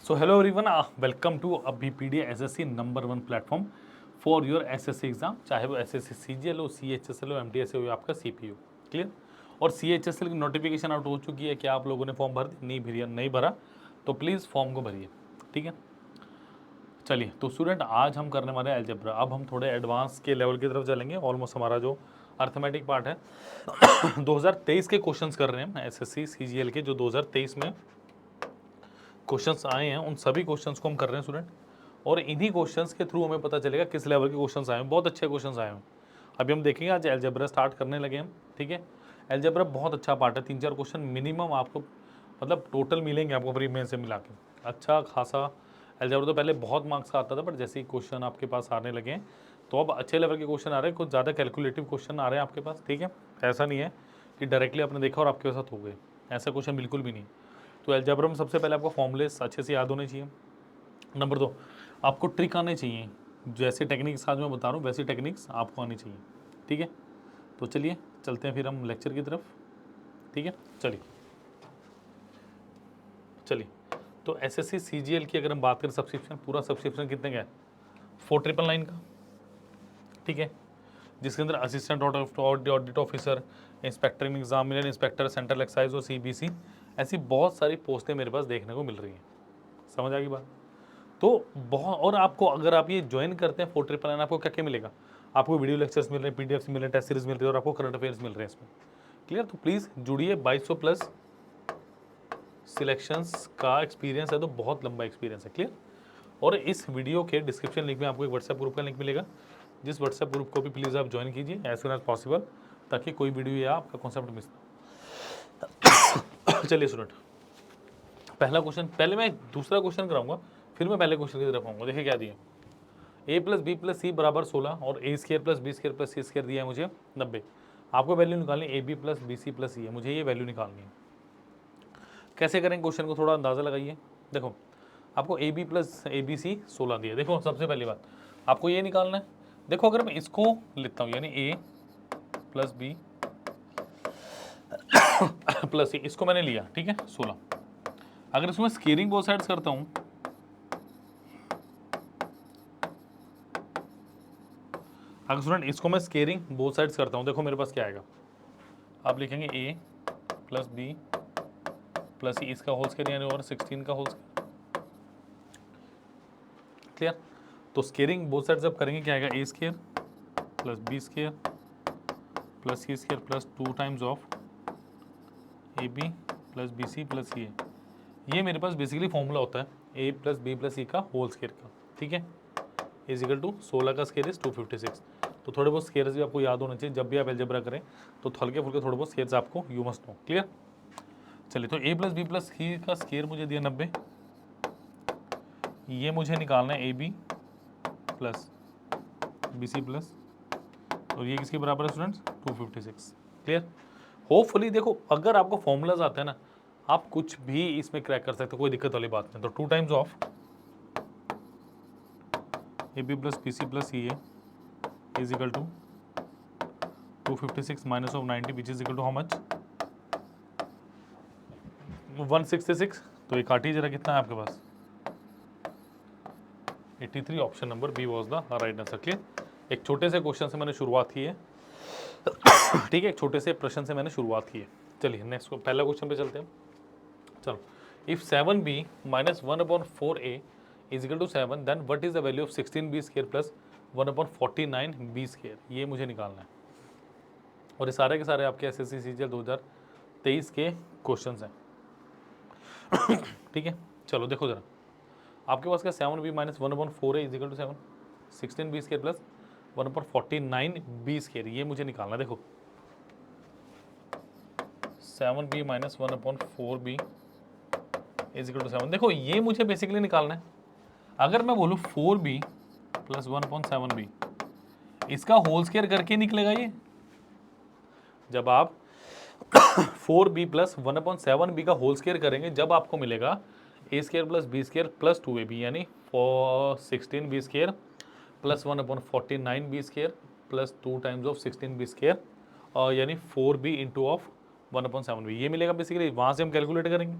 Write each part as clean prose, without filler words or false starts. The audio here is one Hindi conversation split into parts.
So hello everyone, welcome to BPD SSC number 1 platform for your SSC exam, चाहे वो एसएससी सीजीएल हो, सीएचएसएल हो, एमटीएस हो या आपका सीपीयू। क्लियर। और सीएचएसएल की नोटिफिकेशन आउट हो चुकी है। क्या आप लोगों ने फॉर्म भर नहीं भरा तो प्लीज़ फॉर्म को भरिए, ठीक है। चलिए तो स्टूडेंट, आज हम करने वाले हैं अलजेब्रा। अब हम थोड़े एडवांस के लेवल की तरफ चलेंगे। ऑलमोस्ट हमारा जो अर्थमेटिक पार्ट है 2023 के क्वेश्चंस कर रहे हैं एसएससी सीजीएल के। जो 2023 में क्वेश्चंस आए हैं उन सभी क्वेश्चंस को हम कर रहे हैं स्टूडेंट, और इन्हीं क्वेश्चंस के थ्रू हमें पता चलेगा किस लेवल के क्वेश्चंस आए हैं। बहुत अच्छे क्वेश्चंस आए हैं। अभी हम देखेंगे, आज अलजेब्रा स्टार्ट करने लगे हम, ठीक है। अलजेब्रा बहुत अच्छा पार्ट है। 3-4 क्वेश्चन मिनिमम आपको मतलब टोटल मिलेंगे आपको प्री मेन से मिला के। अच्छा खासा अलजेब्रा तो पहले बहुत मार्क्स का आता था, बट जैसे ही क्वेश्चन आपके पास आने लगे हैं तो अब अच्छे लेवल के क्वेश्चन आ रहे हैं। कुछ ज़्यादा कैलकुलेटिव क्वेश्चन आ रहे हैं आपके पास, ठीक है। ऐसा नहीं है कि डायरेक्टली आपने देखा और आपके साथ हो गए, ऐसा क्वेश्चन बिल्कुल भी नहीं। तो अलजेब्रा में सबसे पहले आपको फॉर्मूलेस अच्छे से याद होने चाहिए। नंबर 2, आपको ट्रिक आने चाहिए। जैसे टेक्निक्स आज मैं बता रहा हूँ वैसी टेक्निक्स आपको आनी चाहिए, ठीक है। तो चलिए चलते हैं फिर हम लेक्चर की तरफ, ठीक है। चलिए तो एसएससी सीजीएल की अगर हम बात करें, सब्सक्रिप्शन, पूरा सब्सक्रिप्शन कितने का है? 4999 का, ठीक है। जिसके अंदर assistant audit officer, inspector examiner, inspector central excise और सीबीसी, ऐसी बहुत सारी पोस्टें मेरे पास देखने को मिल रही हैं। समझ आ गई बात? तो बहुत, और आपको अगर आप ये ज्वाइन करते हैं 4999, आपको क्या क्या मिलेगा? आपको वीडियो लेक्चर्स मिल रहे हैं, पीडीएफ मिल रहे हैं, टेस्ट सीरीज मिल रही है, और आपको करंट अफेयर्स मिल रहे हैं इसमें। क्लियर। तो प्लीज़ जुड़िए। 2200 प्लस सिलेक्शंस का एक्सपीरियंस है, तो बहुत लंबा एक्सपीरियंस है। क्लियर। और इस वीडियो के डिस्क्रिप्शन लिंक में आपको एक व्हाट्सएप ग्रुप का लिंक मिलेगा, जिस व्हाट्सएप ग्रुप को भी प्लीज़ आप ज्वाइन कीजिए एज सुन एज पॉसिबल, ताकि कोई वीडियो या आपका कॉन्सेप्ट मिस ना। चलिए स्टूडेंट, पहला क्वेश्चन, पहले मैं दूसरा क्वेश्चन कराऊंगा, फिर मैं पहले क्वेश्चन की तरफ आऊंगा। देखिए क्या दिया, a plus B plus C बराबर 16 और A square plus B square plus C square दिया है मुझे 90। आपको वैल्यू निकालनी है A B plus B C plus C है, मुझे ये वैल्यू निकालनी है। कैसे करेंगे क्वेश्चन को, थोड़ा अंदाजा लगाइए। देखो, आपको A B plus A B C 16 दिया। देखो सबसे पहली बात आपको ये निकालना है। देखो अगर मैं इसको लिखता हूँ, यानी ए प्लस बी प्लस सी, इसको मैंने लिया, ठीक है 16। अगर इसमें स्केयरिंग बोथ साइड्स करता हूँ, अगर स्टूडेंट इसको मैं स्केयरिंग बोथ साइड्स करता हूँ, देखो मेरे पास क्या आएगा। आप लिखेंगे A plus B plus C, इसका होल स्केयर यानी ओवर 16 का होल स्केयर। क्लियर। तो स्केयरिंग बोथ साइड्स जब करेंगे क्या आएगा, A square plus B square plus C square plus 2 times of A B plus B C plus C A. ये मेरे पास बेसिकली फॉर्मूला होता है A plus B plus C का होल स्केयर का, ठीक है। इज इक्वल टू 16 का स्केयर इज 256। तो थोड़े बहुत स्केयर्स भी आपको याद होने चाहिए जब भी आप अलजेब्रा करें, तो हल्के फुल्के थोड़े बहुत स्केयर्स आपको यू मस्ट नो। क्लियर। चलिए, तो A plus B plus C का स्केयर मुझे दिया 90, ये मुझे निकालना है A B plus B C plus, और ये किसके बराबर है स्टूडेंट्स, 256। क्लियर। होपफुली देखो, अगर आपको फॉर्मूलाज आते हैं ना, आप कुछ भी इसमें क्रैक कर सकते हो, कोई दिक्कत वाली बात नहीं। तो 2 times of A B plus B C plus C A is equal to 256 minus of 90 which is equal to how much, 166। तो ये काटिए जरा, कितना है आपके पास, 83। Option number B was the right answer. Clear. एक छोटे से क्वेश्चन से मैंने शुरुआत की है, ठीक है, एक छोटे से प्रश्न से मैंने शुरुआत की है। चलिए नेक्स्ट पहला क्वेश्चन पे चलते हैं। चलो, if 7b minus 1/4a is equal to 7, then what is the value of 16b square plus 1/49b square, ये मुझे निकालना है। और ये सारे के सारे आपके एसएससी सीजीएल 2023 के क्वेश्चंस हैं। ठीक है। चलो देखो जरा, आपके पास क्या 7b minus 1/4a is equal to 7, 16b square plus 1/49b square, ये मुझे निकालना है। देखो 7b minus 1/4b is equal to 7, देखो ये मुझे बेसिकली निकालना है। अगर मैं बोलूँ 4b प्लस 1/7b, इसका होल स्क्वायर करके निकलेगा ये। जब आप 4b प्लस 1/7b का होल स्क्वायर करेंगे, जब आपको मिलेगा A square plus B square plus 2ab, यानी 16b square plus 1/49b square plus 2 times of 16b square, और यानी 4b इंटू ऑफ 1/7b, ये मिलेगा बेसिकली। वहाँ से हम कैलकुलेट करेंगे।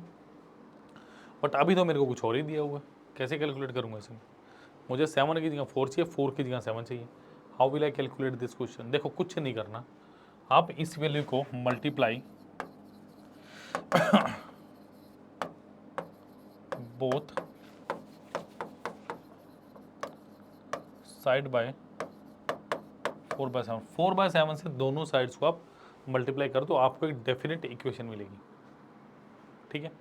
बट अभी तो मेरे को कुछ और ही दिया हुआ है, कैसे कैलकुलेट करूँगा इसे? मुझे 7 की जगह 4 चाहिए, 4 की जगह 7 चाहिए। How will I calculate this question? देखो कुछ नहीं करना, आप इस वैल्यू को मल्टीप्लाई बोथ साइड बाय 4/7। 4/7 से दोनों साइड्स को आप मल्टीप्लाई कर दो, आपको एक डेफिनेट इक्वेशन मिलेगी। ठीक है,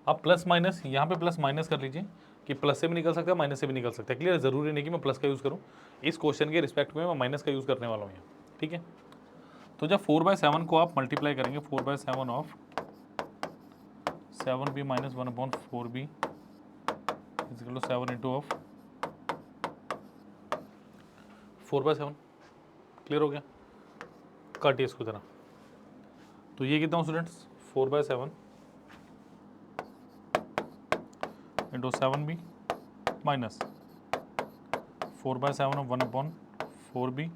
आप प्लस माइनस यहाँ पे प्लस माइनस कर लीजिए कि प्लस से भी निकल सकता है, माइनस से भी निकल सकता है। क्लियर? जरूरी नहीं कि मैं प्लस का यूज़ करूँ, इस क्वेश्चन के रिस्पेक्ट में मैं माइनस का यूज़ करने वाला हूँ यहाँ। ठीक है, तो जब 4/7 को आप मल्टीप्लाई करेंगे, 4/7 of 7b minus 1/4b equal to 7 into of 4/7। Clear हो गया? काटिए इसको जरा। तो ये कितना हो students? 4/7 into 7b minus 4/7 of 1/4b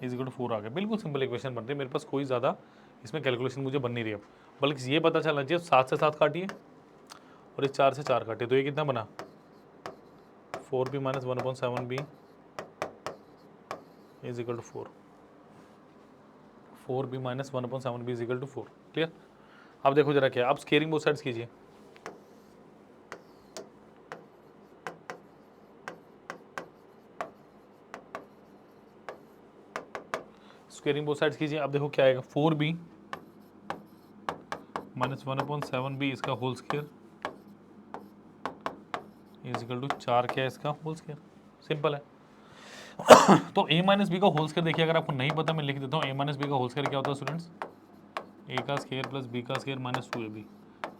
is equal to 4 आ गया। बिल्कुल सिंपल इक्वेशन बन रही है, मेरे पास कोई ज़्यादा इसमें कैलकुलेशन मुझे बन नहीं रही है। बल्कि ये पता चलना चाहिए 7 से 7 काटिए और इस 4 से 4 काटिए, तो ये कितना बना? 4b minus 1/7b is equal to 4। 4b minus 1/7b is equal to 4। Clear? अब देखो जरा क्या, आप स्केयरिंग बोथ साइड्स कीजिए। स्क्वेयरिंग बोथ साइड्स कीजिए। अब देखो क्या आएगा, 4b माइनस 1/7b इसका whole square is equal to 4 क्या है इसका होल स्क्वायर। सिंपल है। तो a माइनस बी का होल स्क्वायर देखिए, अगर आपको नहीं पता मैं लिख देता हूँ। a माइनस बी का होल स्क्वायर क्या होता है स्टूडेंट्स? a का स्क्वायर प्लस b का स्क्वायर माइनस 2ab।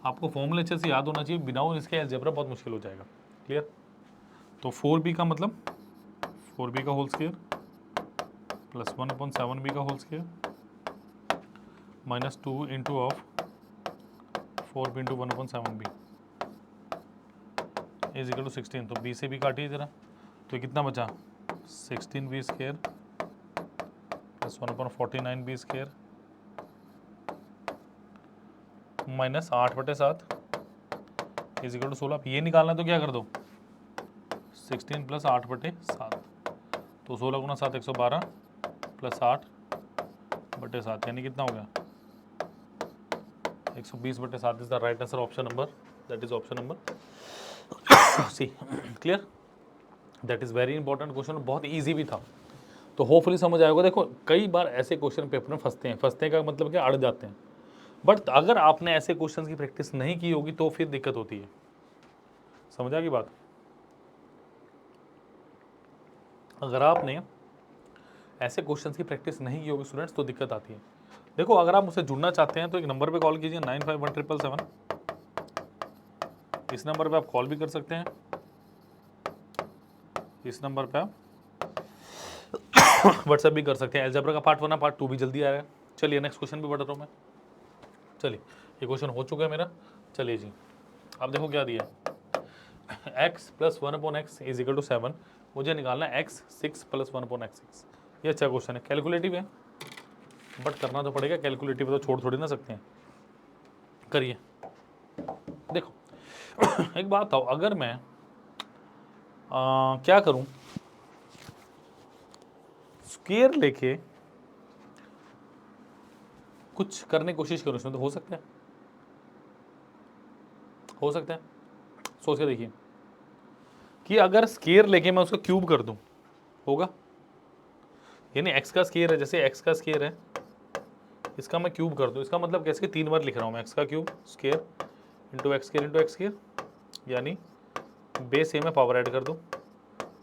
आपको फॉर्मूला अच्छे से याद होना चाहिए, बिना इसके अलजेब्रा बहुत मुश्किल हो जाएगा। क्लियर? तो 4b का मतलब 4b का होल स्क्वायर प्लस 1/7b का whole square minus 2 into of 4b into 1/7b is equal to 16। तो b से भी काटिए जरा, तो कितना बचा? 16b square plus 1/49b square minus 8/7 is equal to 16। आप ये निकालना तो क्या कर दो, 16 प्लस 8/7, तो 16 गुना 7 112 प्लस 8/7 यानी कितना हो गया? 120/7 is the right answer, option number, that is option number C. Clear? That is very important question, बहुत ईजी भी था, तो होपफुली समझ आएगा। देखो कई बार ऐसे क्वेश्चन पेपर में फंसते का मतलब क्या, अड़ जाते हैं। बट अगर आपने ऐसे क्वेश्चंस की प्रैक्टिस नहीं की होगी तो फिर दिक्कत होती है। समझ आ गई बात? अगर आपने ऐसे क्वेश्चंस की प्रैक्टिस नहीं की होगी स्टूडेंट्स तो दिक्कत आती है। देखो अगर आप मुझसे जुड़ना चाहते हैं तो एक नंबर पे कॉल कीजिए 951777। इस नंबर पे आप कॉल भी कर सकते हैं, इस नंबर पे आप व्हाट्सएप भी कर सकते हैं। अलजेब्रा का पार्ट 1 पार्ट 2 भी जल्दी आएगा। चलिए नेक्स्ट क्वेश्चन भी बढ़ रहा हूँ मैं। चलिए ये क्वेश्चन हो चुका है मेरा। चलिए जी, अब देखो क्या दिया है, x plus 1/x is equal to 7। मुझे निकालना है x 6 प्लस 1/x6। ये अच्छा क्वेश्चन है, कैलकुलेटिव है बट करना तो पड़ेगा। कैलकुलेटिव तो छोड़ थोड़ी ना सकते हैं, करिए। देखो एक बात बताओ, अगर मैं क्या करूं, स्क्वायर लेके कुछ करने की कोशिश करूं इसमें, तो हो सकता है? हो सकता है? सोच के देखिए कि अगर स्क्वायर लेके मैं उसको क्यूब कर दूं, होगा? यानी x का स्क्वायर है, जैसे x का स्क्वायर है, इसका मैं क्यूब कर दूं, इसका मतलब कैसे 3 बार लिख रहा हूं मैं, x का cube square into x square into x square, यानी बेस ए में पावर ऐड कर दूं,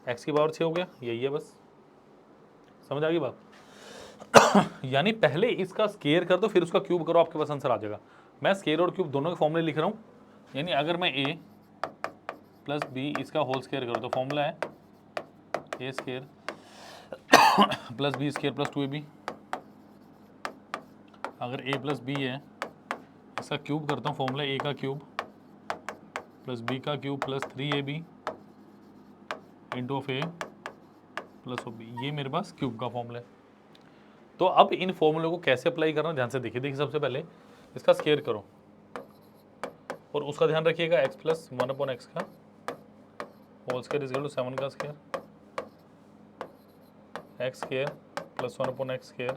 x की पावर 6 हो गया, यही है बस। समझ आ गई बात? यानी पहले इसका स्क्वायर कर दो फिर उसका क्यूब करो, आपके पास आंसर आ जाएगा। मैं स्क्वायर और क्यूब दोनों के फॉर्मूले लिख रहा हूँ। यानी अगर मैं a प्लस बी इसका होल स्क्वायर करूँ तो फॉर्मूला है A square plus B square plus 2ab। अगर a प्लस बी है, इसका क्यूब करता हूँ, फॉर्मूला a का क्यूब प्लस b का cube plus 3ab into of a plus of b। ये मेरे पास क्यूब का फॉर्मूला है। तो अब इन फॉर्मूले को कैसे अप्लाई करना, ध्यान से देखिए। देखिए सबसे पहले इसका स्क्वायर करो, और उसका ध्यान रखिएगा x प्लस 1 अपॉन एक्स का whole square is equal to 7 का square x square plus 1 upon x square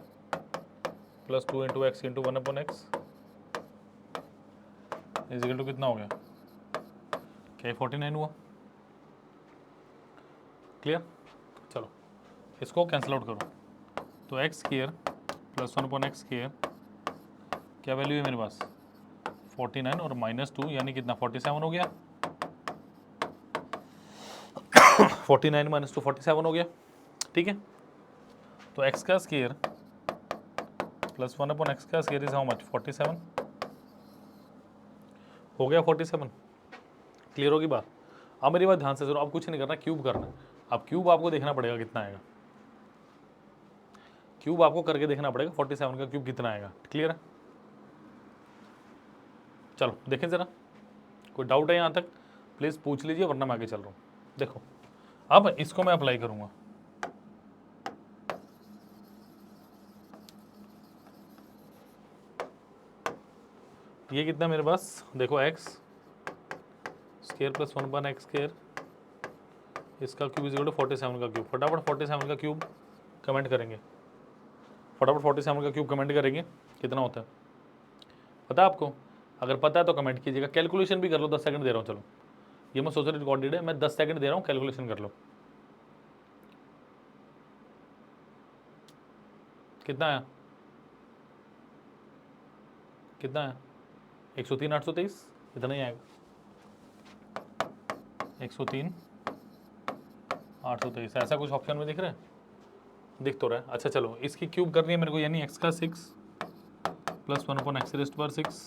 plus 2 into x into 1 upon x is equal to कितना हो गया, क्या 49 हुआ। क्लियर, चलो इसको कैंसिल आउट करो, तो x square plus 1 upon x square क्या वैल्यू है मेरे पास 49 और -2 यानी कितना 47 हो गया। 49 माइनस 2 47 हो गया, ठीक है। तो x का स्क्वायर प्लस 1 अपॉन एक्स का स्क्वायर इज हाउ मच 47 हो गया 47। क्लियर होगी बात। अब मेरी बात ध्यान से सुनो, अब कुछ नहीं करना, क्यूब करना है। अब क्यूब आपको देखना पड़ेगा कितना आएगा, क्यूब आपको करके देखना पड़ेगा 47 का क्यूब कितना आएगा। क्लियर है, चलो देखें जरा, कोई डाउट है यहाँ तक प्लीज पूछ लीजिए वरना मैं आगे चल रहा हूँ। देखो अब इसको मैं अप्लाई करूंगा, ये कितना मेरे पास देखो x square plus 1 upon x square इसका क्यूब इज इक्वल टू 47 का क्यूब। फटाफट 47 का क्यूब कमेंट करेंगे, फटाफट 47 का क्यूब कमेंट करेंगे, कितना होता है पता है आपको? अगर पता है तो कमेंट कीजिएगा, कैलकुलेशन भी कर लो, 10 सेकंड दे रहा हूँ। चलो ये मैं सोच रही रिकॉर्डेड है, मैं 10 सेकंड दे रहा हूँ, कैलकुलेशन कर लो। कितना आया, कितना है 103 823 इतना ही आएगा 103 823 ऐसा कुछ ऑप्शन में दिख रहा है, दिख तो रहा है। अच्छा चलो इसकी क्यूब करनी है मेरे को, यानी x का 6 प्लस 1 अपॉन एक्स रेस्ट पर 6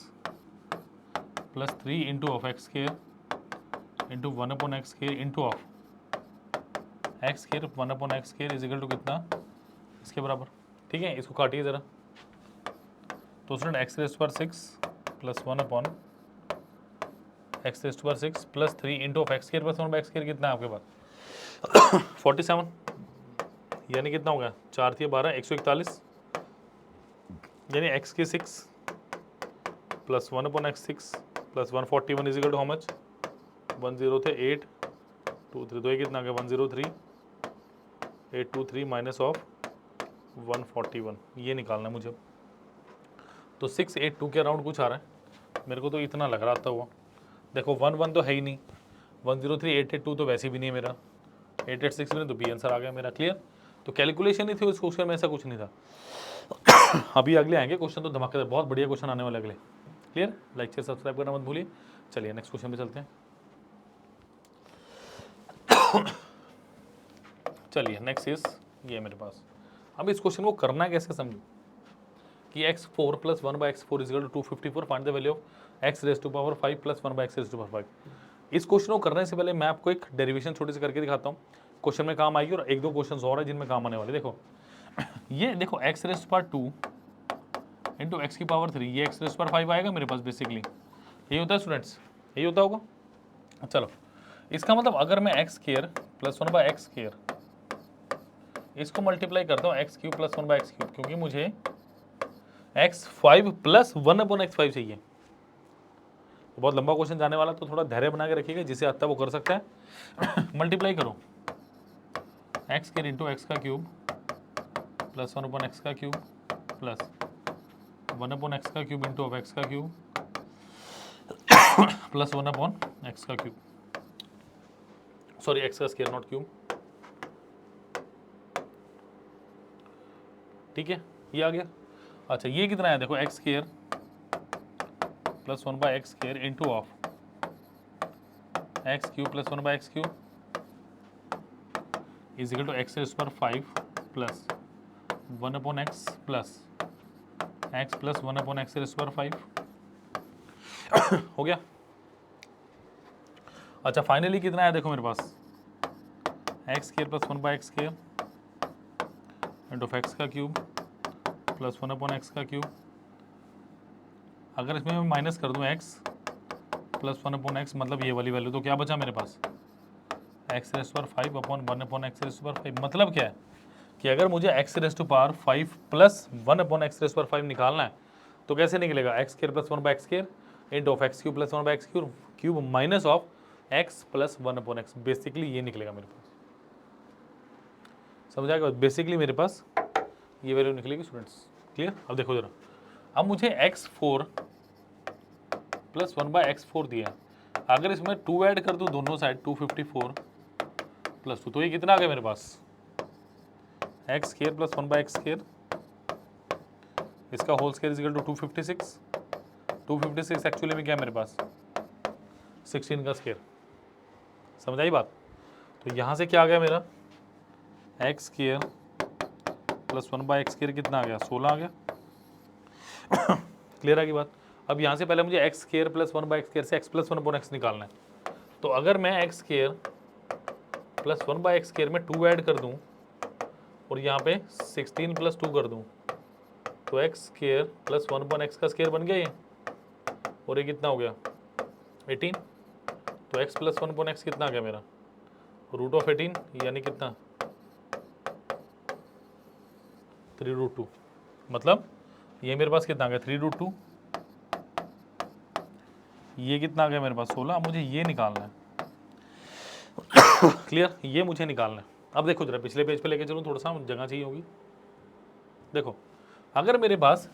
plus 3 into of x square into 1 upon x square into of x square 1 upon x square is equal to कितना इसके बराबर। ठीक है, इसको काटिए ज़रा। तो स्टूडेंट एक्स रेस्ट पर 6 प्लस 1 अपॉन एक्स रेस्ट पर 6 plus 3 into of x square plus 1 by x square कितना है आपके पास 47, यानी कितना हो गया 4 3 12 141, यानी एक्स के 6 plus 1 upon x 6 plus 141 is equal to how much 10 थे 8 2 3, तो ये कितना आ गया 103 823 माइनस ऑफ 141, ये निकालना है मुझे। तो 682 के अराउंड कुछ आ रहा है, मेरे को तो इतना लग रहा था वो। देखो 1 तो है ही नहीं, 103 882 तो वैसे भी नहीं है मेरा, 886 में तो बी आंसर आ गया मेरा। क्लियर, तो कैलकुलेशन ही थी उस क्वेश्चन में, ऐसा कुछ नहीं था। अभी अगले आएंगे क्वेश्चन तो धमाकेदार, बहुत बढ़िया क्वेश्चन आने वाले अगले। क्लियर, लाइक शेयर सब्सक्राइब करना मत भूलिए। चलिए नेक्स्ट क्वेश्चन पे चलते हैं। चलिए नेक्स्ट इज ये मेरे पास। अब इस क्वेश्चन को करना कैसे समझो कि x4 plus 1 by x 4 is equal to 254, find the value of x raise to power 5 plus 1 by x raise to power 5। इस क्वेश्चन को करने से पहले मैं आपको एक डेरिवेशन छोटी सी करके दिखाता हूँ, क्वेश्चन में काम आएगी, और एक दो क्वेश्चन और है जिनमें काम आने वाले। देखो ये देखो x raise power 2 into x की पावर 3, ये x रेज पावर 5 आएगा मेरे पास। बेसिकली यही होता है स्टूडेंट्स, यही होता होगा। चलो इसका मतलब अगर मैं x square plus 1 by x square इसको मल्टीप्लाई करता हूँ x cube plus 1 by x cube, क्योंकि मुझे x5 प्लस 1 अपॉन x5 चाहिए। तो बहुत लंबा क्वेश्चन जाने वाला, तो थोड़ा धैर्य बना के रखिएगा, जिसे आता है वो कर सकता है। मल्टीप्लाई करो एक्स स्क्वायर इंटू एक्स का क्यूब प्लस 1 अपॉन एक्स का क्यूब प्लस 1 अपॉन एक्स का क्यूब इंटू ऑफ एक्स का क्यूब प्लस 1 अपॉन एक्स का क्यूब, सॉरी एक्स का स्क्वायर नॉट क्यूब। ठीक है, ये आ गया। अच्छा ये कितना है देखो x square plus 1 by x square into of x cube plus 1 by x cube is equal to x raise पर 5 plus 1 upon x plus x plus 1 upon x raise पर 5 हो गया। अच्छा फाइनली कितना है देखो मेरे पास X square plus 1 by x square into of X का क्यूब प्लस 1 अपॉन एक्स का क्यूब। अगर इसमें मैं माइनस कर दूं x प्लस 1 अपॉन एक्स, मतलब ये वाली वैल्यू, तो क्या बचा मेरे पास एक्स रेस पर 5 अपॉन 1 अपॉन एक्स रेस पर 5। मतलब क्या है कि अगर मुझे x raise to power 5 plus 1 upon x raise पर 5 निकालना है, तो कैसे निकलेगा x square plus 1 by x square into of x cube plus 1 by x cube minus of x plus 1 upon x. Basically ये निकलेगा मेरे पास, समझ आएगा? बेसिकली मेरे पास ये वैल्यू निकलेगी स्टूडेंट्स। क्लियर? अब देखो जरा, अब मुझे x4 प्लस 1 बाई एक्स दिया है, अगर इसमें 2 ऐड कर दूँ दोनों साइड 254 प्लस 2, तो ये कितना आ गया मेरे पास? X square plus 1 by x square, इसका whole square is equal to 256। 256 actually में क्या है मेरे पास? 16 का स्क्वायर। समझ आई बात? तो यहाँ से क्या आ गया मेरा? X square plus 1 by x square कितना आ गया? 16 आ गया। क्लियर आ गई बात? अब यहाँ से पहले मुझे x square plus 1 by x square से एक्स प्लस 1 अपॉन एक्स निकालना है। तो अगर मैं x square plus 1 by x square में 2 ऐड कर दूँ और यहाँ पे 16 प्लस 2 कर दूँ, तो x square plus 1 upon x का स्क्वायर बन गया ये, और ये कितना हो गया? 18। तो एक्स प्लस 1 अपॉन एक्स कितना आ गया मेरा? रूट ऑफ 18, यानी कितना? 3√2। मतलब ये मेरे पास कितना आ गया? 3√2। ये कितना आ गया मेरे पास? 16। मुझे ये निकालना है। क्लियर? ये मुझे निकालना है। अब देखो जरा पिछले पेज पे लेके चलूँ, थोड़ा सा जगह चाहिए होगी। देखो, अगर मेरे पास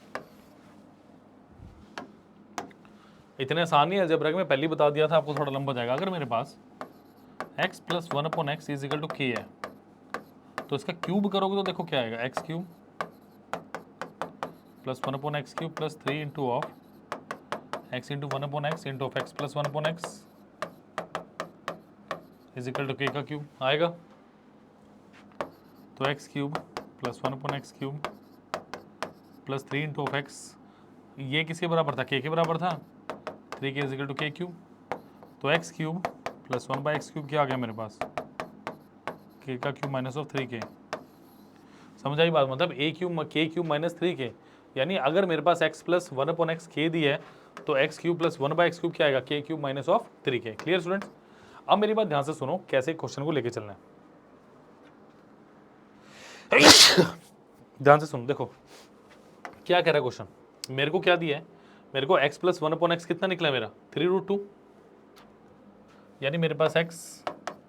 इतने आसान नहीं है अलजेब्रा के, मैं पहले ही बता दिया था आपको, थोड़ा लंबा जाएगा। अगर मेरे पास x plus 1 upon x is equal to k है, तो इसका क्यूब करोगे तो देखो क्या आएगा? X cube plus 1 upon X cube plus 3 into of X into 1 upon X into of x plus 1 upon x is equal to k का क्यूब आएगा। तो X cube plus 1 upon X cube plus 3 into of X, ये किसके बराबर था? k के बराबर था। 3k is equal to k cube. तो X cube plus 1 by x cube क्या आ गया मेरे पास? k का क्यूब माइनस ऑफ 3k। समझ आई बात? मतलब a cube k cube minus 3k, यानी अगर मेरे पास x plus 1 upon x k दी है, तो X cube plus 1 by x cube क्या आएगा? k cube minus of 3k। Clear students? अब मेरी बात ध्यान से सुनो, कैसे क्वेश्चन को लेके चलना है। ध्यान से सुनो, देखो क्या कह रहा है क्वेश्चन। मेरे को क्या दिया है? मेरे को x प्लस 1 अपॉन एक्स कितना निकला मेरा? 3√2। यानी मेरे पास x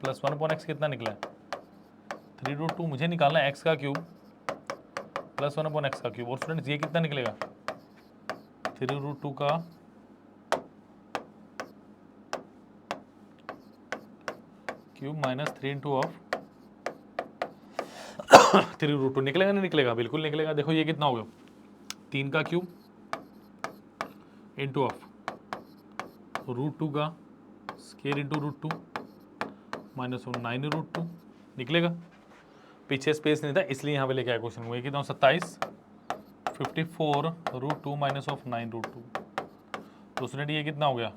प्लस 1 अपॉन एक्स कितना निकला है? 3√2। मुझे निकालना है x का क्यूब प्लस 1 अपॉन एक्स का क्यूब। और स्टूडेंट्स ये कितना निकलेगा? 3√2 का क्यूब माइनस 3 इंटू ऑफ 3√2। निकलेगा नहीं निकलेगा? बिल्कुल निकलेगा। देखो ये कितना हो गया? 3 का क्यूब इंटू ऑफ √2 का स्क्वायर इंटू √2 माइनस 9√2 निकलेगा। पीछे स्पेस नहीं था इसलिए यहाँ पे लेके आया क्वेश्चन को। ये कितना? 27 54√2 माइनस ऑफ 9√2। तो स्टूडेंट ये कितना हो गया?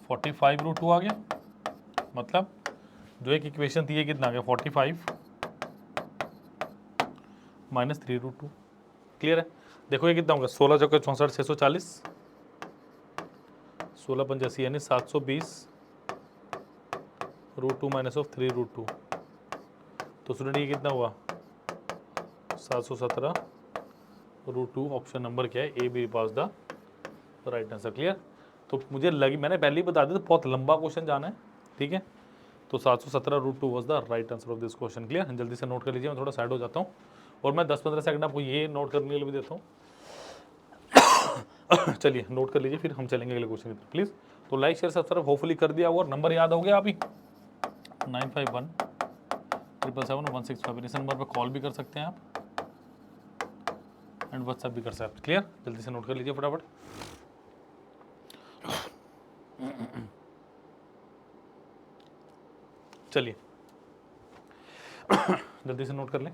45√2 आ गया। मतलब जो एक इक्वेशन थी ये कितना आ गया? 45 माइनस 3√2। क्लियर है? देखो ये कितना होगा? 16 चौके 64 640, 16 85 यानी 720√2 माइनस ऑफ 3√2। तो स्टूडेंट ये कितना हुआ? 717√2। ऑप्शन नंबर क्या है? ए बी पास द राइट आंसर। क्लियर? तो मुझे लगी, मैंने पहले ही बता दिया था बहुत लंबा क्वेश्चन जाना है। ठीक है, तो 717√2 was the right answer of this question. Clear? जल्दी से नोट कर लीजिए, मैं थोड़ा साइड हो जाता हूँ और मैं 10-15 सेकंड आपको ये नोट करने के लिए भी देता हूँ। चलिए नोट कर लीजिए, फिर हम चलेंगे अगले क्वेश्चन की तरफ प्लीज। तो लाइक शेयर सब्सक्राइब होपफुली कर दिया होगा और नंबर याद हो गया अभी 9517771655। इस नंबर पर कॉल भी कर सकते हैं आप एंड व्हाट्सएप भी कर सकते हैं। क्लियर? जल्दी से नोट कर लीजिए फटाफट। चलिए जल्दी से नोट कर लें।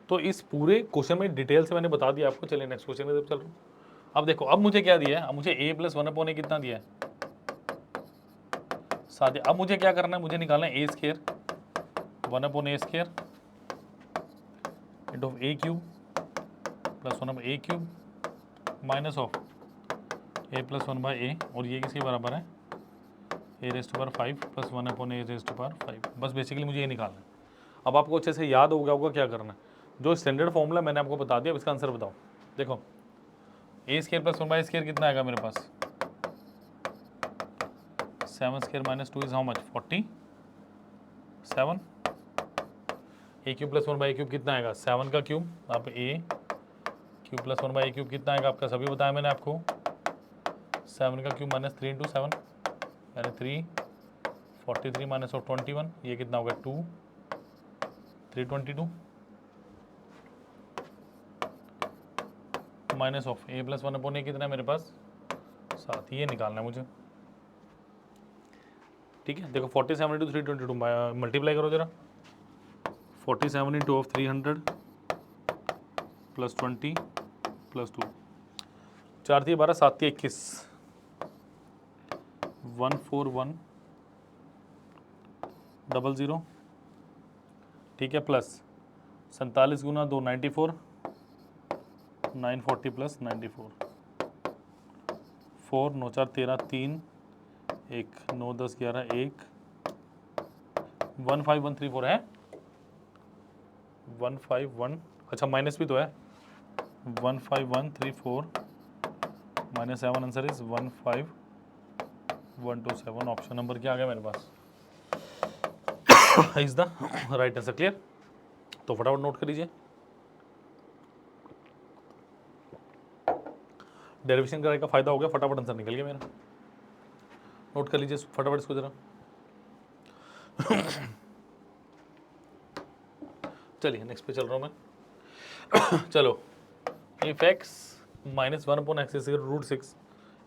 तो इस पूरे क्वेश्चन में डिटेल से मैंने बता दिया आपको। चलिए नेक्स्ट क्वेश्चन की तरफ चल रहा हूँ। अब देखो, अब मुझे क्या दिया है? अब मुझे a प्लस 1 अपॉन ए कितना दिया है? 7। अब मुझे क्या करना है? मुझे निकालना है a square 1 upon A square into of a cube plus 1 upon a cube minus of a plus 1 by A, और ये किसके बराबर है? a raise to power 5 plus 1 upon a raise to power 5। बस बेसिकली मुझे ये निकालना है। अब आपको अच्छे से याद हो गया होगा क्या करना है। जो स्टैंडर्ड फॉर्मूला मैंने आपको बता दिया, अब इसका आंसर बताओ। देखो ए स्केयर प्लस 1 बाई स्केयर कितना आएगा मेरे पास 7 square minus 2 is how much 47। A cube plus 1 by cube कितना आएगा 7 का क्यूब, अब ए क्यूब प्लस 1 बाई क्यूब कितना आएगा आपका, सभी बताया मैंने आपको 7 का क्यूब माइनस 3 इंटू 7 यानी 3, 43 माइनस ऑफ 21 ये कितना होगा 2, 322 minus of A plus 1 upon A कितना है मेरे पास 7, ये निकालना है मुझे। ठीक है, देखो 47 इंटू 322 मल्टीप्लाई करो जरा, 47 इंटू ऑफ 300 प्लस 20 प्लस 2, 4 थी 12 7 थी 21 14100, ठीक है, प्लस 47 गुना 2 94, 940 प्लस 94, 4 9 4 13 3 1 9 10 11 1 15134 है 151, अच्छा माइनस भी तो है 15134 माइनस 7 आंसर इज 15127। ऑप्शन नंबर क्या आ गया मेरे पास is the right answer. Clear, तो फटाफट नोट कर लीजिए। डेरिवेशन करने का फायदा हो गया, फटाफट आंसर निकल गया मेरा, नोट कर लीजिए फटाफट इसको जरा। चलिए नेक्स्ट पे चल रहा हूँ मैं। चलो, if x minus 1 upon x is root 6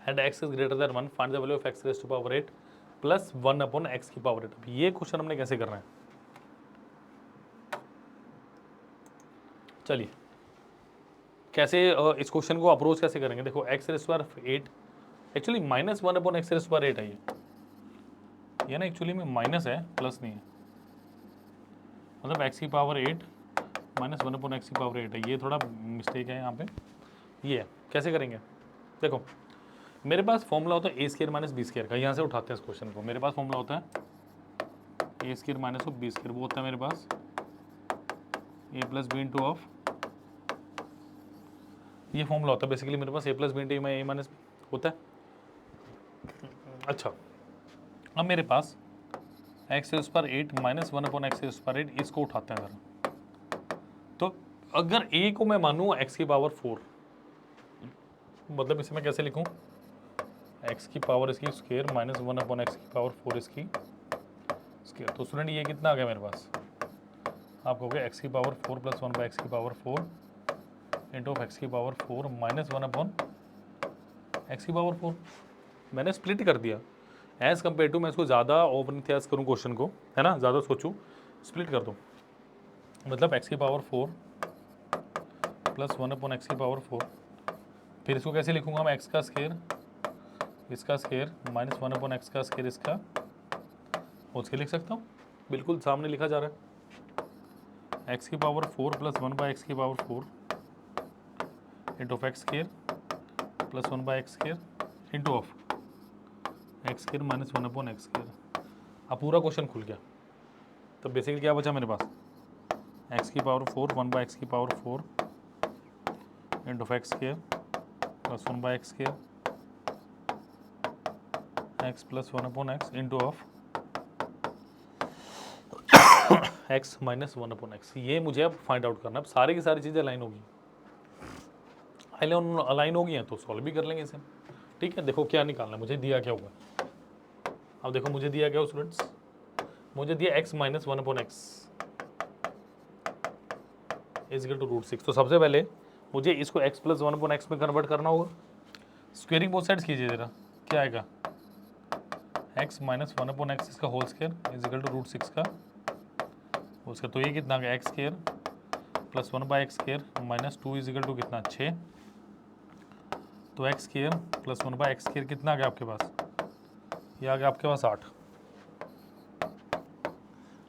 and x is greater than 1 find the value of x raise to power 8 plus 1 upon x की पावर 8। अब ये क्वेश्चन हमने कैसे करना है, चलिए कैसे इस क्वेश्चन को अप्रोच कैसे करेंगे। देखो x raise to power 8 actually minus 1 upon x raise to power 8 है ये ना, एक्चुअली में माइनस है प्लस नहीं है, मतलब x की पावर 8 माइनस 1 अपॉन एक्स की पावर 8 है, ये थोड़ा मिस्टेक है यहाँ पे। ये है, कैसे करेंगे, देखो मेरे पास फॉर्मूला होता है A square minus B square का, यहाँ से उठाते हैं इस क्वेश्चन को। मेरे पास फॉर्मूला होता है A square minus of B square, वो होता है मेरे पास A plus B into of, ये फॉर्मूला होता है बेसिकली मेरे पास A plus B into A minus होता है। अच्छा, अब मेरे पास एक्स रेज़ पर 8 माइनस 1 अपॉन एक्स रेज़ पर 8, इसको उठाते हैं जरा। तो अगर a को मैं मानूँ x की पावर 4, मतलब इसे मैं कैसे लिखूँ, x की पावर इसकी स्क्वायर माइनस 1 अपॉन एक्स की पावर 4 इसकी स्क्वायर। तो स्टूडेंट ये कितना आ गया मेरे पास, आप कहोगे x की पावर 4 प्लस 1 बाई एक्स की पावर 4 इंटू ऑफ एक्स की पावर 4 माइनस 1 अपॉन एक्स की पावर 4। मैंने स्प्लिट कर दिया एज कम्पेयर टू, मैं इसको ज़्यादा ओवर इतिहास करूँ क्वेश्चन को, है ना, ज़्यादा सोचूँ, स्प्लिट कर दूँ, मतलब x की पावर 4 प्लस 1 अपॉन एक्स की पावर 4, फिर इसको कैसे लिखूंगा मैं, x का स्क्वायर इसका स्क्वायर माइनस 1 अपॉन एक्स का स्क्वायर इसका होल स्क्वायर लिख सकता हूँ, बिल्कुल सामने लिखा जा रहा है। x की पावर 4 प्लस 1 बाई एक्स की power 4 into of x square plus 1 by x square into of x square minus 1 upon x square. अब पूरा क्वेश्चन खुल गया। तो बेसिकली क्या बचा मेरे पास, एक्स की पावर 4 1 बाई एक्स की power 4 into of x square plus 1 by x square x plus 1 upon X into of x minus 1 upon x. ये मुझे अब फाइंड आउट करना है। अब सारी की सारी चीज़ें अलाइन होगी, अलाइन होगी हैं तो सॉल्व भी कर लेंगे इसे। ठीक है, देखो क्या निकालना है, मुझे दिया क्या होगा। अब देखो मुझे दिया क्या हो स्टूडेंट्स, मुझे दिया x minus 1 upon x is equal to root 6। तो सबसे पहले मुझे इसको x प्लस 1 अपॉन एक्स में कन्वर्ट करना होगा। स्क्वेयरिंग बोथ साइड्स कीजिए जरा, क्या आएगा, x माइनस 1 अपॉन एक्स इसका whole square is equal to root 6 का होल स्क्वायर। तो ये कितना आ गया, x square plus 1 by x square minus 2 is equal to कितना 6। तो x square plus 1 by x square कितना आ गया आपके पास, ये आ गया आपके पास 8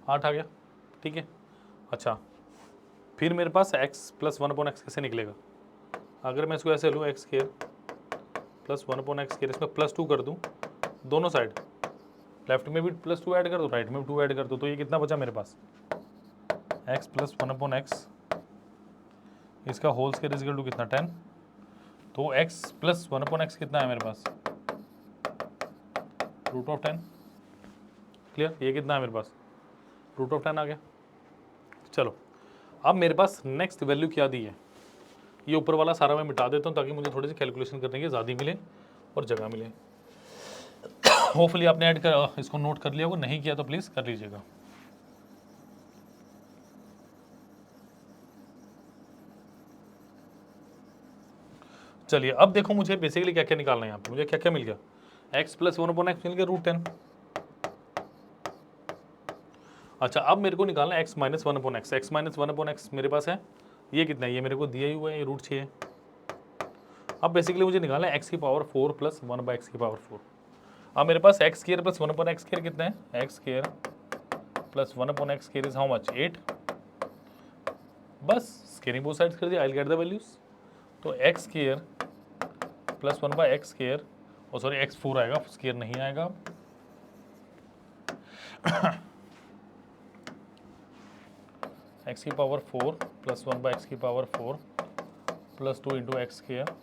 आ गया। ठीक है, अच्छा फिर मेरे पास x प्लस 1 अपॉन एक्स कैसे निकलेगा, अगर मैं इसको ऐसे लूँ x square plus 1 upon x square, इसमें प्लस 2 कर दूँ दोनों साइड, लेफ्ट में भी प्लस 2 ऐड कर दूँ राइट में भी 2 ऐड कर दूँ, तो ये कितना बचा मेरे पास, x प्लस 1 अपॉन एक्स इसका whole square is equal to कितना 10 तो x प्लस 1/x कितना है मेरे पास, √10। क्लियर, ये कितना है मेरे पास, √10 आ गया। चलो अब मेरे पास नेक्स्ट वैल्यू क्या दी है, ये ऊपर वाला सारा मैं मिटा देता हूँ ताकि मुझे थोड़ी सी कैलकुलेशन करने की ज़्यादा मिले और जगह मिले। होपफुली आपने ऐड कर इसको नोट कर लिया होगा, नहीं किया तो प्लीज़ कर लीजिएगा। चलिए अब देखो मुझे बेसिकली क्या क्या निकालना है यहाँ पे, मुझे क्या क्या मिल गया, x प्लस 1/x मिल गया √10। अच्छा अब मेरे को निकालना है x minus 1/x। x minus 1/x मेरे पास है, ये कितना है, ये मेरे को दिया ही हुआ है, ये √6 है। अब बेसिकली मुझे निकालना है x की पावर 4 प्लस 1/x की पावर 4। अब मेरे पास x square plus 1/x square कितना है, x square plus 1/x square is how much, 8। बस स्क्वायरिंग बोथ साइड्स कर दिया, I will get the values. तो x square plus 1/x square, और सॉरी x4 आएगा, स्क्वायर नहीं आएगा। x की पावर 4 प्लस 1/x की power 4 plus 2 into x square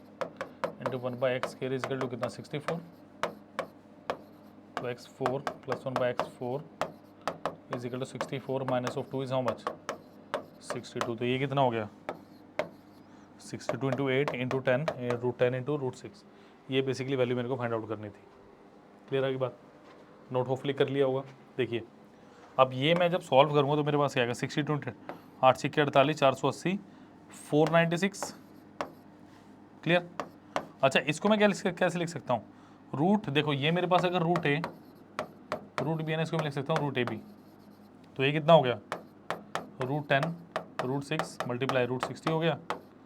into 1/x square is equal to कितना, 64। तो x4 plus 1/x4 is equal to 64 minus of 2 is how much, 62। तो ये कितना हो गया, 62 इंटू 8 इंटू 10 √10 इंटू √6। ये बेसिकली वैल्यू मेरे को फाइंड आउट करनी थी। क्लियर है की बात, नोट होपफुली कर लिया होगा। देखिए अब ये मैं जब सॉल्व करूँगा तो मेरे पास क्या आएगा, 62 8 सिक्के 48 480 496। क्लियर। अच्छा इसको मैं कैसे लिख सकता हूँ, रूट, देखो ये मेरे पास अगर रूट है, रूट बी है ना, इसको मैं लिख सकता हूँ रूट ए बी। तो ये कितना हो गया, √10 √6 मल्टीप्लाई √60 हो गया,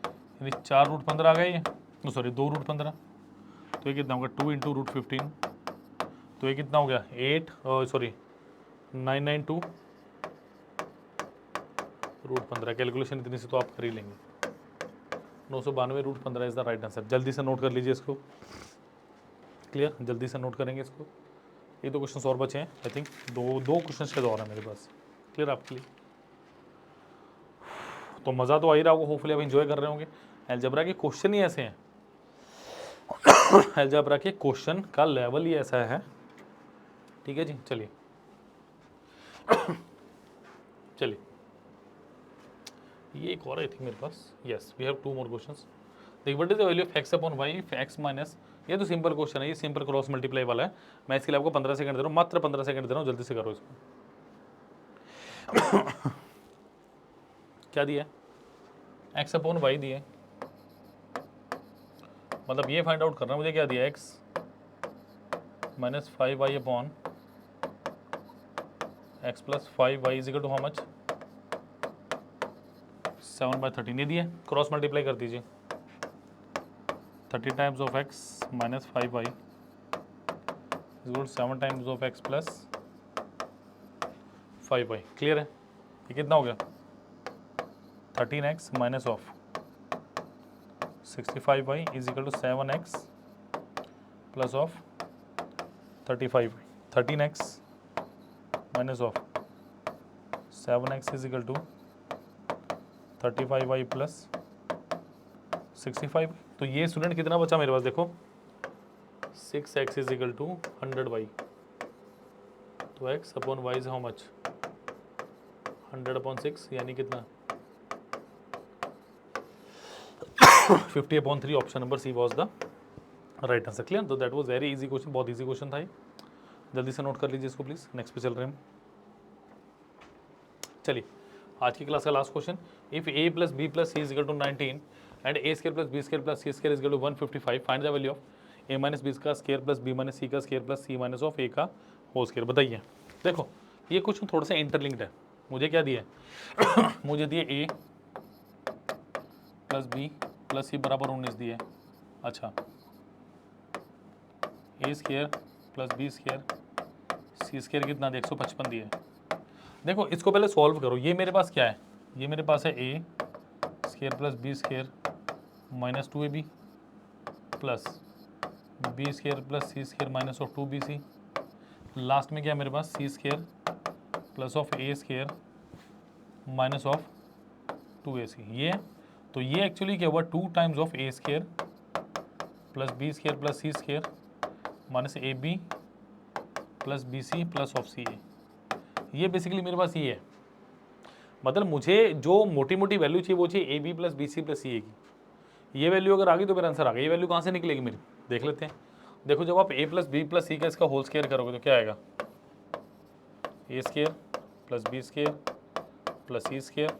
यानी 4 √15 आ गया ये, सॉरी 2 √15। तो ये कितना होगा, 2 इंटू √15। तो ये कितना हो गया, 992 √15। कैलकुलेशन इतनी से तो आप कर ही लेंगे, 992 √15 इज द राइट आंसर। जल्दी से नोट कर लीजिए इसको। क्लियर, जल्दी से नोट करेंगे इसको। एक दो क्वेश्चन और बचे हैं, आई थिंक दो क्वेश्चन शायद और हैं मेरे पास। क्लियर आपके लिए, तो मज़ा तो आ ही रहा होगा, होपफुली आप एंजॉय कर रहे होंगे। अलजेब्रा के क्वेश्चन ही ऐसे हैं, अलजेब्रा के क्वेश्चन का लेवल ही ऐसा है। ठीक है जी, चलिए चलिए ये एक और आई थिंक मेरे पास, yes we have 2 more questions. देखिए what is the value of x upon y if x minus, ये तो सिंपल क्वेश्चन है, ये सिंपल क्रॉस मल्टीप्लाई वाला है। मैं इसके लिए आपको 15 सेकंड दे रहा हूँ, मात्र 15 सेकंड दे रहा हूँ, जल्दी से करो इसको। क्या दिया है, x अपॉन y दिया है, मतलब ये फाइंड आउट करना है मुझे, क्या दिया, x minus 5y upon x plus 5y is equal to how much, 7/13। ये दिया, क्रॉस मल्टीप्लाई कर दीजिए, 30 times of x minus 5y is equal to 7 times of x plus 5y। Clear है, ये कितना हो गया, 13x minus of 65y is equal to 7x plus of 35y। 13x minus of 7x is equal to 35y plus 65। तो ये स्टूडेंट कितना बचा मेरे पास, देखो 6x is equal to 100y। तो x upon y is how much, 100/6, यानी कितना 50/3। Option number C was the right answer. Clear, तो that was very easy question, बहुत इजी क्वेश्चन था ये। जल्दी से नोट कर लीजिए इसको प्लीज, नेक्स्ट पे चल रहे हैं हम। चलिए आज की क्लास का last question, if a plus B plus C is equal to 19 and a square plus B square plus C square is equal to 155, find the value of a minus B का square plus B minus C का square plus C minus of a का होल स्क्वायर। बताइए, देखो ये क्वेश्चन थोड़ा सा इंटरलिंक्ड है। मुझे क्या दिया है मुझे दिए a plus B plus C बराबर 19 दिए। अच्छा, a square plus B square C square कितना दिया, 155 दिए। देखो इसको पहले सॉल्व करो, ये मेरे पास क्या है, ये मेरे पास है a square plus B square minus 2ab plus B square plus C square minus of 2bc। Last में क्या है मेरे पास, C square plus of a square minus of 2ac। ये तो ये एक्चुअली क्या हुआ, 2 times of a square plus B square plus C square minus A B plus B C plus of C A. ये बेसिकली मेरे पास ये है, मतलब मुझे जो मोटी मोटी वैल्यू चाहिए वो चाहिए A B plus B C plus C A की। ये वैल्यू अगर आ गई तो मेरा आंसर आ गया। ये वैल्यू कहाँ से निकलेगी मेरी, देख लेते हैं। देखो जब आप A plus B plus C का इसका होल स्केयर करोगे तो क्या आएगा, A square plus B square plus C square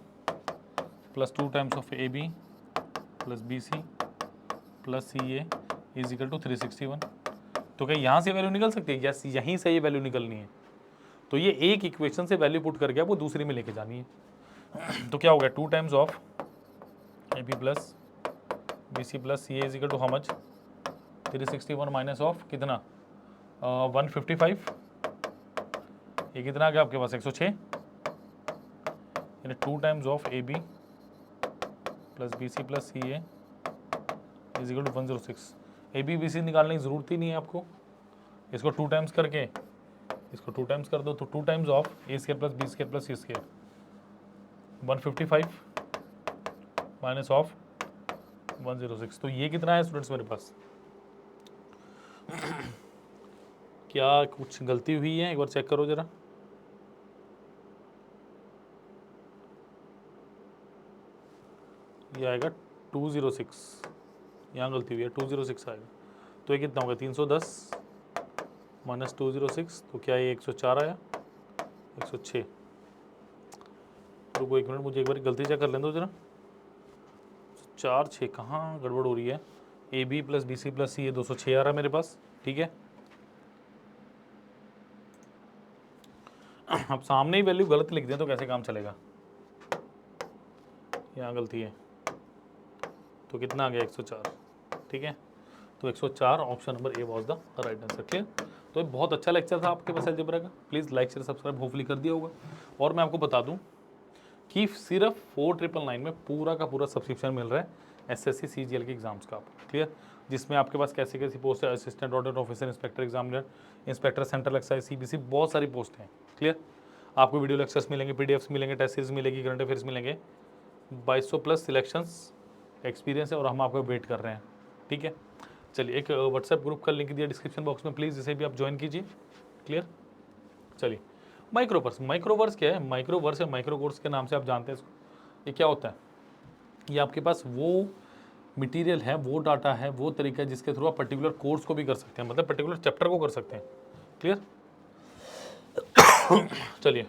plus 2 times of A B plus B C plus C A is equal to 361। तो क्या यहाँ से वैल्यू निकल सकती है? यस, यहीं से ये वैल्यू निकलनी है। तो ये एक इक्वेशन से वैल्यू पुट करके आपको दूसरी में लेके जानी है। तो क्या हो गया, 2 times of A B plus B C plus C A is equal to how much, 361 minus of कितना 155, ये कितना आ गया आपके पास 106, यानी 2 times of A B plus B C plus C A is equal to 106। A B B C निकालने की ज़रूरत ही नहीं है आपको, इसको 2 टाइम्स करके इसको 2 टाइम्स कर दो तो 2 times of A square plus B square plus C square 155 minus of 106। तो ये कितना है स्टूडेंट्स मेरे पास? क्या कुछ गलती हुई है, एक बार चेक करो जरा। ये आएगा 206, यहाँ गलती हुई है, 206 आएगा। तो ये कितना होगा 310 माइनस 206, तो क्या ये 104 आया, 106। रुको एक मिनट, मुझे एक बार गलती चेक कर लें दो जरा। 4 6 कहाँ गड़बड़ हो रही है, A B plus B C plus C ये 206 आ रहा है मेरे पास, ठीक है। अब सामने ही वैल्यू गलत लिख दें तो कैसे काम चलेगा, यहाँ गलती है, तो कितना आ गया 104, ठीक है। तो 104 option number A was the right answer. Clear. तो ये बहुत अच्छा लेक्चर था आपके पास अलजेब्रा का, please like share subscribe hopefully कर दिया होगा। और मैं आपको बता दूं कि सिर्फ 4999 में पूरा का पूरा सब्सक्रिप्शन मिल रहा है एसएससी सीजीएल के एग्जाम्स का आपको। क्लियर। जिसमें आपके पास कैसी कैसी पोस्ट है, assistant audit officer, inspector examiner, inspector central excise, CBC, बहुत सारी पोस्ट हैं। क्लियर। आपको वीडियो लेक्चर्स मिलेंगे, पीडीएफ्स मिलेंगे, टेस्ट सीरीज मिलेगी, करंट अफेयर्स मिलेंगे, 2200 प्लस सिलेक्शंस एक्सपीरियंस है और हम आपको वेट कर रहे हैं, ठीक है। चलिए, एक व्हाट्सएप ग्रुप का लिंक दिया डिस्क्रिप्शन बॉक्स में, प्लीज़ इसे भी आप ज्वाइन कीजिए। क्लियर। चलिए, माइक्रोवर्स। माइक्रोवर्स क्या है? माइक्रोवर्स या माइक्रो कोर्स के नाम से आप जानते हैं इसको। ये क्या होता है? ये आपके पास वो मटेरियल है, वो डाटा है, वो तरीका है जिसके थ्रू आप पर्टिकुलर कोर्स को भी कर सकते हैं, मतलब पर्टिकुलर चैप्टर को कर सकते हैं। क्लियर। चलिए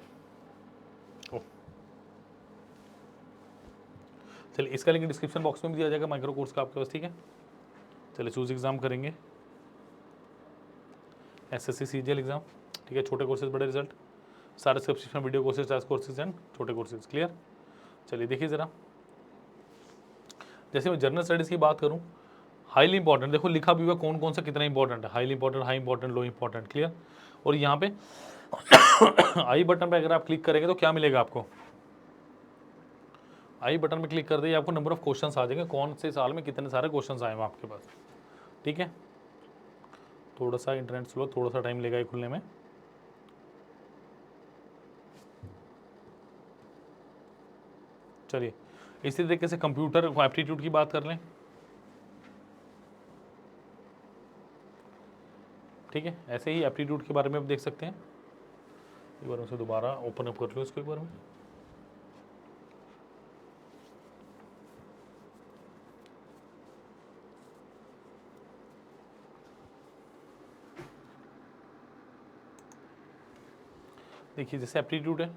चलिए, इसका लिंक डिस्क्रिप्शन बॉक्स में भी दिया जाएगा माइक्रो कोर्स का आपके पास, ठीक है। चलिए, चूज एग्जाम करेंगे, एसएससी सीजीएल एग्जाम, ठीक है। छोटे कोर्सेज बड़े रिजल्ट, सारे subscription video courses, task courses and छोटे कोर्सेज। क्लियर। चलिए देखिए ज़रा, जैसे मैं जनरल स्टडीज़ की बात करूं, हाईली इंपॉर्टेंट, देखो लिखा भी हुआ कौन कौन सा कितना इंपॉर्टेंट है, हाईली इंपॉर्टेंट, हाई इंपॉर्टेंट, लो इंपॉर्टेंट। क्लियर। और यहाँ पे आई बटन पे अगर आप क्लिक करेंगे तो क्या मिलेगा आपको, आई बटन में क्लिक कर दिए आपको नंबर ऑफ क्वेश्चंस आ जाएंगे, कौन से साल में कितने सारे क्वेश्चंस आए हैं आपके पास, ठीक है। थोड़ा सा इंटरनेट स्लो, थोड़ा सा टाइम लेगा ये खुलने में। चलिए, इसी तरीके से कंप्यूटर एप्टीट्यूड की बात कर लें, ठीक है। ऐसे ही एप्टीट्यूड के बारे में आप देख सकते हैं। एक बार उसे दोबारा ओपन अप कर लो इसको एक बार में। देखिए, जैसे एप्टीट्यूड है,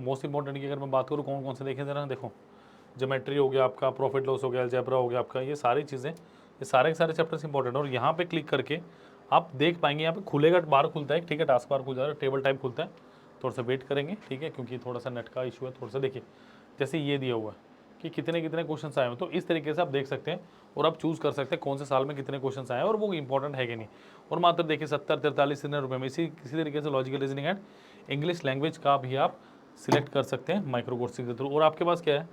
मोस्ट इंपॉर्टेंट की अगर मैं बात करूँ कौन कौन से देखें ज़रा, देखो ज्योमेट्री हो गया आपका, प्रॉफिट लॉस हो गया, अलजेब्रा हो गया आपका, ये सारी चीज़ें, ये सारे के सारे चैप्टर्स इंपॉर्टेंट है। और यहाँ पे क्लिक करके आप देख पाएंगे, यहाँ पे खुलेगा, बार खुलता है, ठीक है, टास्क बार खुल जाएगा, टेबल टाइप खुलता है। थोड़ा सा वेट करेंगे, ठीक है, क्योंकि थोड़ा सा नेट का इशू है। थोड़ा सा देखिए, जैसे ये दिया हुआ है कि कितने कितने क्वेश्चन आए हैं, तो इस तरीके से आप देख सकते हैं और आप चूज़ कर सकते हैं कौन से साल में कितने क्वेश्चन आए हैं और वो इंपॉर्टेंट है कि नहीं। और मात्र देखिए 70-43 रुपये में इसी तरीके से logical reasoning and English language का भी आप सिलेक्ट कर सकते हैं माइक्रो कोर्सेज के थ्रू। और आपके पास क्या है,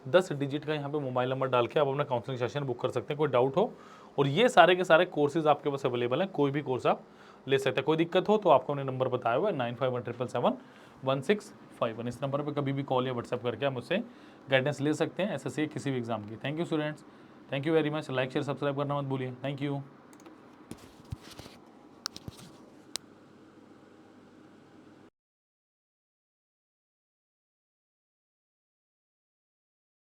10 डिजिट का यहाँ पे मोबाइल नंबर डाल के आप अपना काउंसलिंग सेशन बुक कर सकते हैं, कोई डाउट हो। और ये सारे के सारे कोर्सेज आपके पास अवेलेबल हैं, कोई भी कोर्स आप ले सकते हैं। कोई दिक्कत हो तो आपको हमने नंबर बताया हुआ है 9517771651। इस नंबर पर कभी भी कॉल या व्हाट्सएप करके आप मुझसे गाइडेंस ले सकते हैं एसएससी किसी भी एग्जाम की। Thank you students. Thank you very much. Like share subscribe करना मत भूलिए। Thank you.